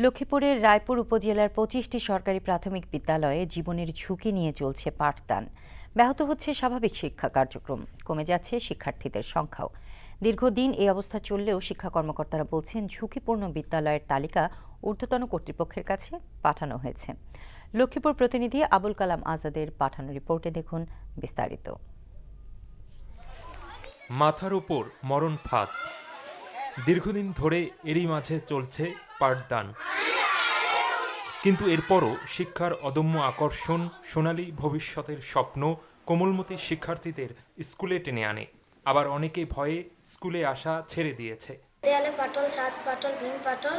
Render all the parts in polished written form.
লক্ষ্মীপুরের রায়পুর উপজেলার ২৫টি সরকারি প্রাথমিক বিদ্যালয়ে জীবনের ঝুঁকি নিয়ে চলছে পাঠদান। ব্যাহত হচ্ছে স্বাভাবিক শিক্ষা কার্যক্রম, কমে যাচ্ছে শিক্ষার্থীদের সংখ্যাও। দীর্ঘদিন এই অবস্থা চললেও শিক্ষা কর্মকর্তারা বলছেন ঝুঁকিপূর্ণ বিদ্যালয়ের তালিকা ঊর্ধ্বতন কর্তৃপক্ষের কাছে পাঠানো হয়েছে। লক্ষ্মীপুর প্রতিনিধি আবুল কালাম আজাদের পাঠানো রিপোর্টে দেখুন বিস্তারিত। মাথার উপর মরণ ফাঁদ, দীর্ঘদিন ধরে এরই মাঝে চলছে পাঠদান। কিন্তু এরপরও শিক্ষার অদম্য আকর্ষণ, সোনালী ভবিষ্যতের স্বপ্ন কোমলমতি শিক্ষার্থীদের স্কুলে টেনে আনে। আবার অনেকে ভয়ে স্কুলে আসা ছেড়ে দিয়েছে। দেয়ালে পাটল, ছাদ পাটল, ভিম পাটল,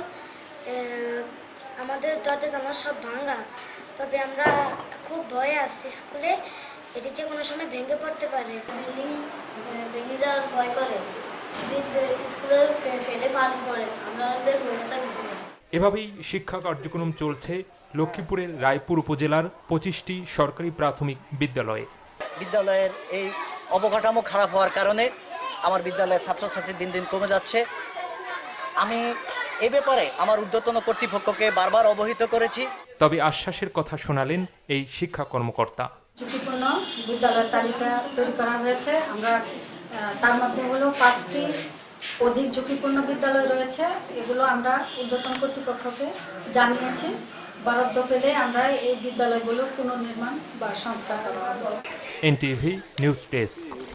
আমাদের দরজা জানলা সব ভাঙা। তবে আমরা খুব ভয়ে আসছি স্কুলে, এটি যে কোনো সময় ভেঙে পড়তে পারে। বিল্ডিং ভেঙে যাওয়ার ভয় করে, স্কুলের ফেটে পানি পড়ে, আমাদের ভয়টা ভিতরে। এভাবেই শিক্ষা কার্যক্রম চলছে লক্ষ্মীপুরের রায়পুর উপজেলার ২৫টি সরকারি প্রাথমিক বিদ্যালয়ে। বিদ্যালয়ের এই অবকাঠামো খারাপ হওয়ার কারণে আমার বিদ্যালয়ের ছাত্রছাত্রী দিন দিন কমে যাচ্ছে। আমি এই ব্যাপারে আমার ঊর্ধ্বতন কর্তৃপক্ষকে বারবার অবহিত করেছি। তবে আশ্বাসের কথা শোনালেন এই শিক্ষা কর্মকর্তা। ঝুঁকিপূর্ণ বিদ্যালয়ের তালিকা তৈরি করা হয়েছে। আমরা তার মধ্যে হলো 5টি অধিক ঝুঁকিপূর্ণ বিদ্যালয় রয়েছে। এগুলো আমরা ঊর্ধ্বতন কর্তৃপক্ষকে জানিয়েছি। বরাদ্দ পেলে আমরা এই বিদ্যালয়গুলো পুনর্নির্মাণ বা সংস্কার করা হবে। NTV news desk.